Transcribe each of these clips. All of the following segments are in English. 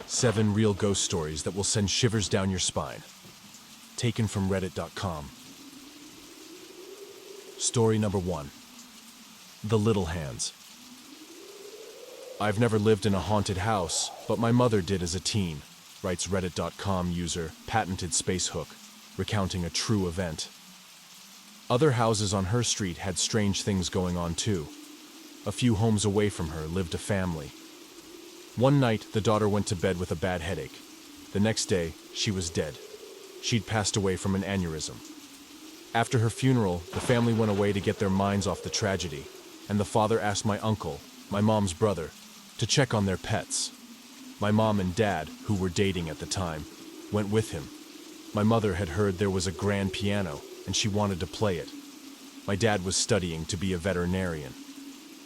7 real ghost stories that will send shivers down your spine. Taken from Reddit.com. Story number 1. The Little Hands. I've never lived in a haunted house, but my mother did as a teen, writes Reddit.com user Patented Spacehook, recounting a true event. Other houses on her street had strange things going on too. A few homes away from her lived a family. One night, the daughter went to bed with a bad headache. The next day, she was dead. She'd passed away from an aneurysm. After her funeral, the family went away to get their minds off the tragedy, and the father asked my uncle, my mom's brother, to check on their pets. My mom and dad, who were dating at the time, went with him. My mother had heard there was a grand piano, and she wanted to play it. My dad was studying to be a veterinarian.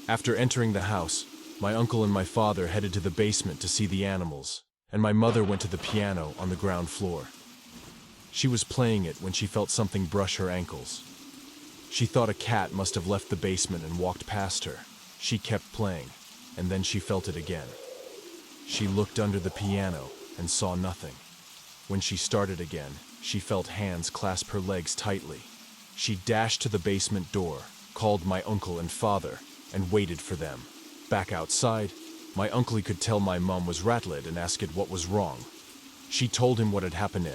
After entering the house, my uncle and my father headed to the basement to see the animals, and my mother went to the piano on the ground floor. She was playing it when she felt something brush her ankles. She thought a cat must have left the basement and walked past her. She kept playing, and then she felt it again. She looked under the piano and saw nothing. When she started again, she felt hands clasp her legs tightly. She dashed to the basement door, called my uncle and father, and waited for them. Back outside, my uncle could tell my mom was rattled and asked what was wrong. She told him what had happened,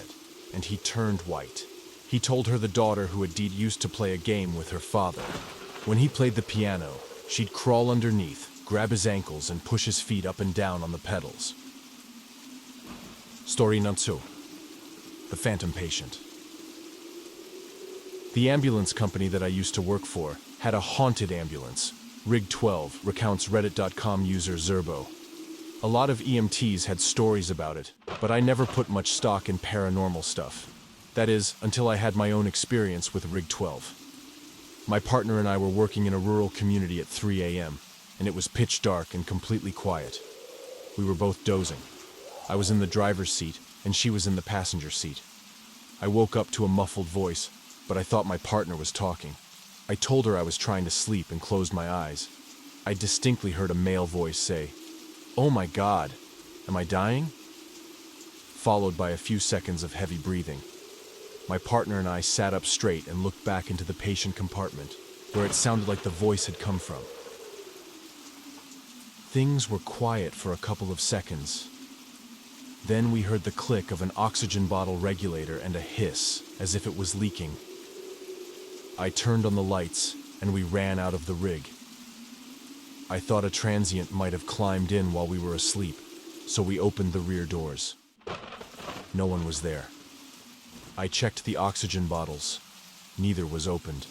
and he turned white. He told her the daughter who indeed used to play a game with her father. When he played the piano, she'd crawl underneath, grab his ankles, and push his feet up and down on the pedals. Story number 2. The Phantom Patient. The ambulance company that I used to work for had a haunted ambulance. Rig 12 recounts Reddit.com user Zerbo. A lot of EMTs had stories about it, but I never put much stock in paranormal stuff. That is, until I had my own experience with Rig 12. My partner and I were working in a rural community at 3 a.m., and it was pitch dark and completely quiet. We were both dozing. I was in the driver's seat, and she was in the passenger seat. I woke up to a muffled voice, but I thought my partner was talking. I told her I was trying to sleep and closed my eyes. I distinctly heard a male voice say, "Oh my God, am I dying?" Followed by a few seconds of heavy breathing. My partner and I sat up straight and looked back into the patient compartment, where it sounded like the voice had come from. Things were quiet for a couple of seconds. Then we heard the click of an oxygen bottle regulator and a hiss, as if it was leaking. I turned on the lights, and we ran out of the rig. I thought a transient might have climbed in while we were asleep, so we opened the rear doors. No one was there. I checked the oxygen bottles. Neither was opened.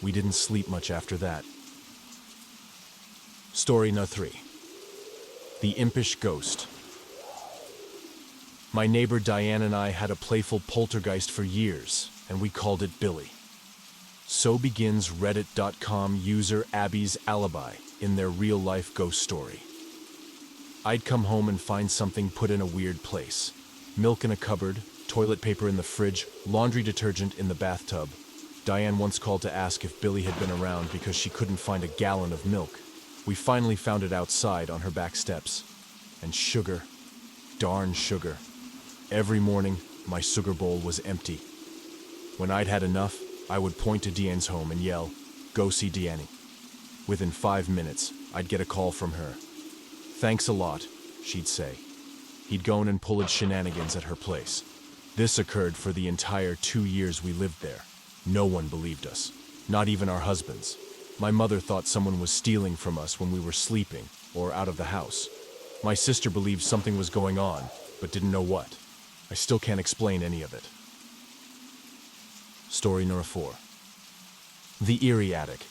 We didn't sleep much after that. Story No. 3. The Impish Ghost. My neighbor Diane and I had a playful poltergeist for years, and we called it Billy. So begins Reddit.com user Abby's alibi in their real-life ghost story. I'd come home and find something put in a weird place. Milk in a cupboard, toilet paper in the fridge, laundry detergent in the bathtub. Diane once called to ask if Billy had been around because she couldn't find a gallon of milk. We finally found it outside on her back steps. And sugar. Darn sugar. Every morning, my sugar bowl was empty. When I'd had enough, I would point to Diane's home and yell, "Go see Deanne." Within 5 minutes, I'd get a call from her. "Thanks a lot," she'd say. He'd go in and pull his shenanigans at her place. This occurred for the entire 2 years we lived there. No one believed us, not even our husbands. My mother thought someone was stealing from us when we were sleeping or out of the house. My sister believed something was going on, but didn't know what. I still can't explain any of it. Story number 4. The Eerie Attic.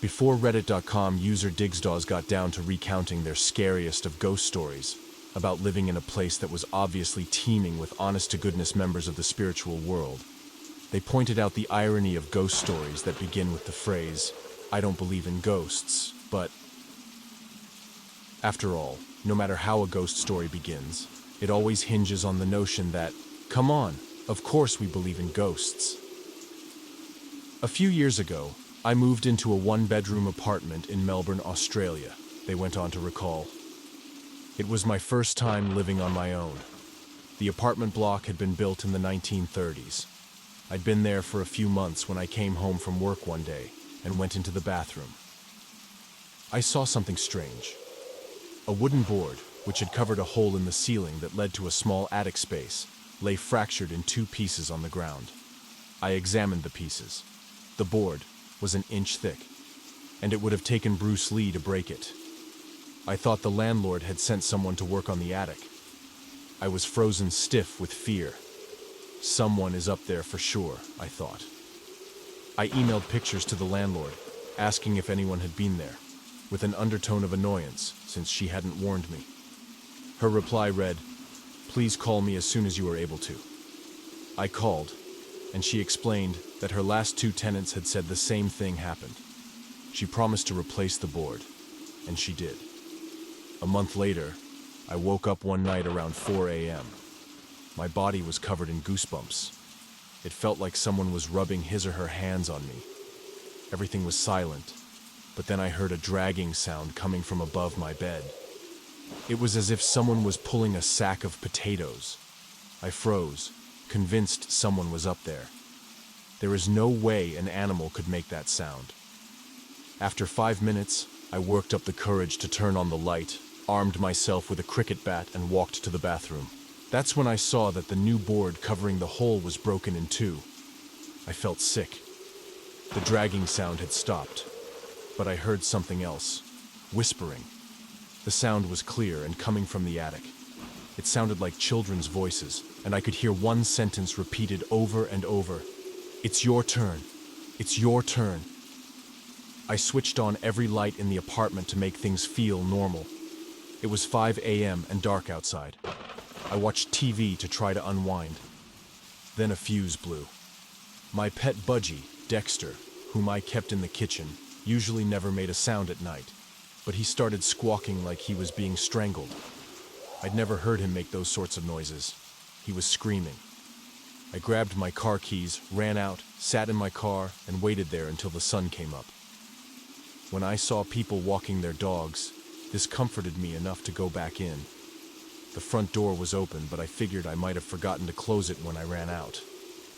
Before Reddit.com user Digsdaws got down to recounting their scariest of ghost stories about living in a place that was obviously teeming with honest-to-goodness members of the spiritual world, they pointed out the irony of ghost stories that begin with the phrase, "I don't believe in ghosts, but..." After all, no matter how a ghost story begins, it always hinges on the notion that, come on, of course we believe in ghosts. A few years ago, I moved into a one-bedroom apartment in Melbourne, Australia, they went on to recall. It was my first time living on my own. The apartment block had been built in the 1930s. I'd been there for a few months when I came home from work one day and went into the bathroom. I saw something strange. A wooden board, which had covered a hole in the ceiling that led to a small attic space, lay fractured in two pieces on the ground. I examined the pieces. The board was an inch thick, and it would have taken Bruce Lee to break it. I thought the landlord had sent someone to work on the attic. I was frozen stiff with fear. Someone is up there for sure, I thought. I emailed pictures to the landlord, asking if anyone had been there, with an undertone of annoyance, since she hadn't warned me. Her reply read, "Please call me as soon as you are able to." I called, and she explained that her last two tenants had said the same thing happened. She promised to replace the board, and she did. A month later, I woke up one night around 4 a.m. My body was covered in goosebumps. It felt like someone was rubbing his or her hands on me. Everything was silent, but then I heard a dragging sound coming from above my bed. It was as if someone was pulling a sack of potatoes. I froze, convinced someone was up there. There is no way an animal could make that sound. After 5 minutes, I worked up the courage to turn on the light, armed myself with a cricket bat, and walked to the bathroom. That's when I saw that the new board covering the hole was broken in two. I felt sick. The dragging sound had stopped, but I heard something else, whispering. The sound was clear and coming from the attic. It sounded like children's voices, and I could hear one sentence repeated over and over. "It's your turn. It's your turn." I switched on every light in the apartment to make things feel normal. It was 5 a.m. and dark outside. I watched TV to try to unwind. Then a fuse blew. My pet budgie, Dexter, whom I kept in the kitchen, usually never made a sound at night, but he started squawking like he was being strangled. I'd never heard him make those sorts of noises. He was screaming. I grabbed my car keys, ran out, sat in my car, and waited there until the sun came up. When I saw people walking their dogs, this comforted me enough to go back in. The front door was open, but I figured I might have forgotten to close it when I ran out.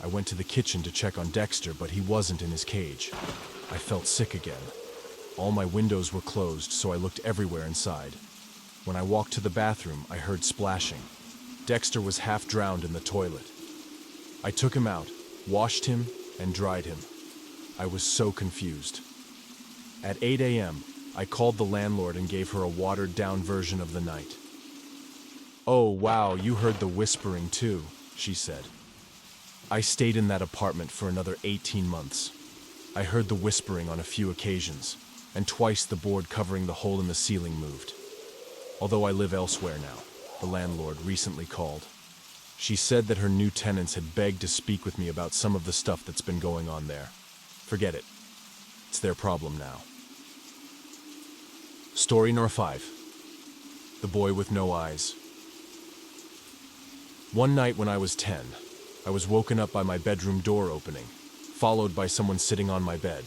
I went to the kitchen to check on Dexter, but he wasn't in his cage. I felt sick again. All my windows were closed, so I looked everywhere inside. When I walked to the bathroom, I heard splashing. Dexter was half drowned in the toilet. I took him out, washed him, and dried him. I was so confused. At 8 a.m., I called the landlord and gave her a watered-down version of the night. "Oh, wow, you heard the whispering too," she said. I stayed in that apartment for another 18 months. I heard the whispering on a few occasions, and twice the board covering the hole in the ceiling moved. Although I live elsewhere now, the landlord recently called. She said that her new tenants had begged to speak with me about some of the stuff that's been going on there. Forget it. It's their problem now. Story number 5. The Boy with No Eyes. One night when I was 10, I was woken up by my bedroom door opening, followed by someone sitting on my bed.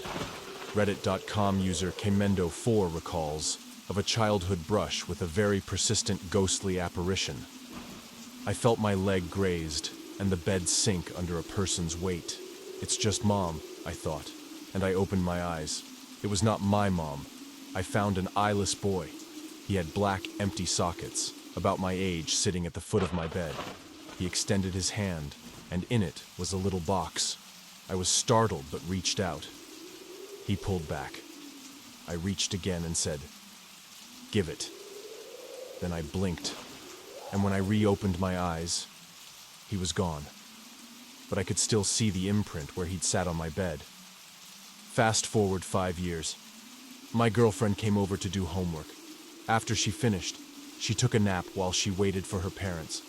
Reddit.com user Kemendo4 recalls of a childhood brush with a very persistent ghostly apparition. I felt my leg grazed and the bed sink under a person's weight. It's just Mom, I thought, and I opened my eyes. It was not my mom. I found an eyeless boy. He had black, empty sockets, about my age, sitting at the foot of my bed. He extended his hand, and in it was a little box. I was startled but reached out. He pulled back. I reached again and said, "Give it." Then I blinked, and when I reopened my eyes, he was gone. But I could still see the imprint where he'd sat on my bed. Fast forward 5 years. My girlfriend came over to do homework. After she finished, she took a nap while she waited for her parents.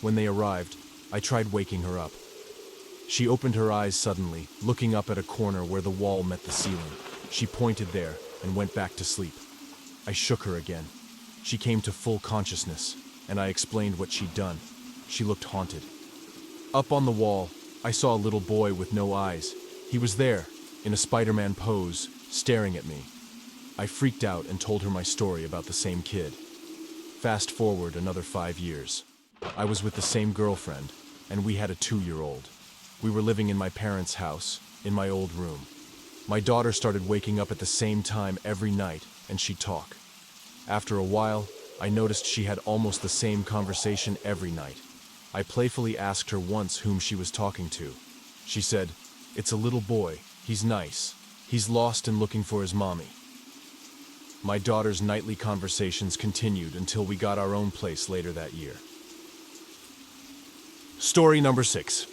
When they arrived, I tried waking her up. She opened her eyes suddenly, looking up at a corner where the wall met the ceiling. She pointed there and went back to sleep. I shook her again. She came to full consciousness, and I explained what she'd done. She looked haunted. Up on the wall, I saw a little boy with no eyes. He was there, in a Spider-Man pose, staring at me. I freaked out and told her my story about the same kid. Fast forward another 5 years. I was with the same girlfriend, and we had a 2-year-old. We were living in my parents' house, in my old room. My daughter started waking up at the same time every night, and she'd talk. After a while, I noticed she had almost the same conversation every night. I playfully asked her once whom she was talking to. She said, "It's a little boy. He's nice. He's lost and looking for his mommy." My daughter's nightly conversations continued until we got our own place later that year. Story number 6.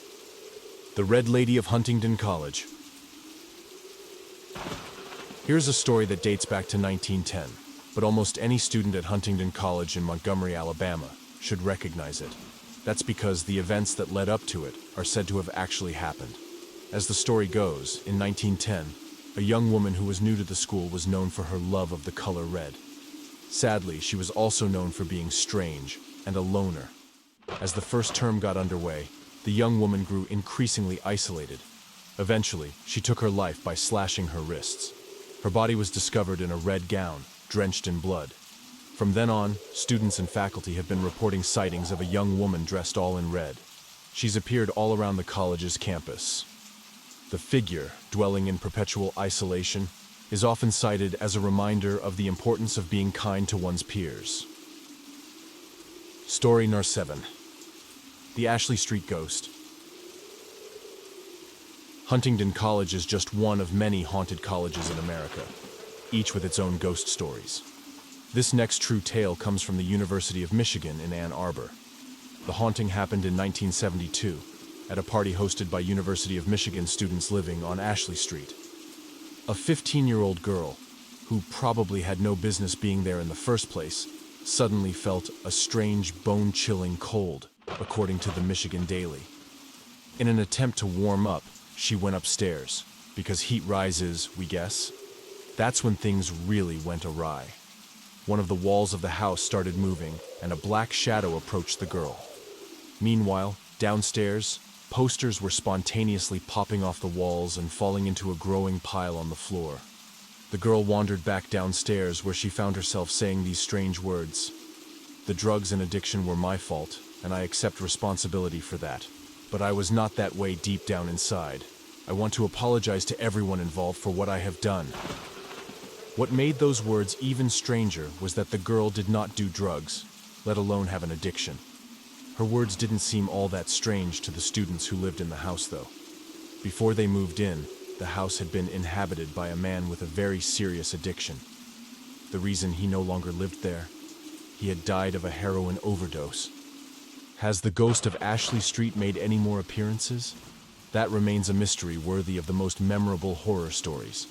The Red Lady of Huntingdon College. Here's a story that dates back to 1910, but almost any student at Huntingdon College in Montgomery, Alabama, should recognize it. That's because the events that led up to it are said to have actually happened. As the story goes, in 1910, a young woman who was new to the school was known for her love of the color red. Sadly, she was also known for being strange and a loner. As the first term got underway, the young woman grew increasingly isolated. Eventually, she took her life by slashing her wrists. Her body was discovered in a red gown, drenched in blood. From then on, students and faculty have been reporting sightings of a young woman dressed all in red. She's appeared all around the college's campus. The figure, dwelling in perpetual isolation, is often cited as a reminder of the importance of being kind to one's peers. Story number 7. The Ashley Street Ghost. Huntingdon College is just one of many haunted colleges in America, each with its own ghost stories. This next true tale comes from the University of Michigan in Ann Arbor. The haunting happened in 1972 at a party hosted by University of Michigan students living on Ashley Street. A 15-year-old girl, who probably had no business being there in the first place, suddenly felt a strange, bone-chilling cold, according to the Michigan Daily. In an attempt to warm up, she went upstairs, because heat rises, we guess. That's when things really went awry. One of the walls of the house started moving, and a black shadow approached the girl. Meanwhile, downstairs, posters were spontaneously popping off the walls and falling into a growing pile on the floor. The girl wandered back downstairs, where she found herself saying these strange words. "The drugs and addiction were my fault, and I accept responsibility for that. But I was not that way deep down inside. I want to apologize to everyone involved for what I have done." What made those words even stranger was that the girl did not do drugs, let alone have an addiction. Her words didn't seem all that strange to the students who lived in the house, though. Before they moved in, the house had been inhabited by a man with a very serious addiction. The reason he no longer lived there? He had died of a heroin overdose. Has the ghost of Ashley Street made any more appearances? That remains a mystery worthy of the most memorable horror stories.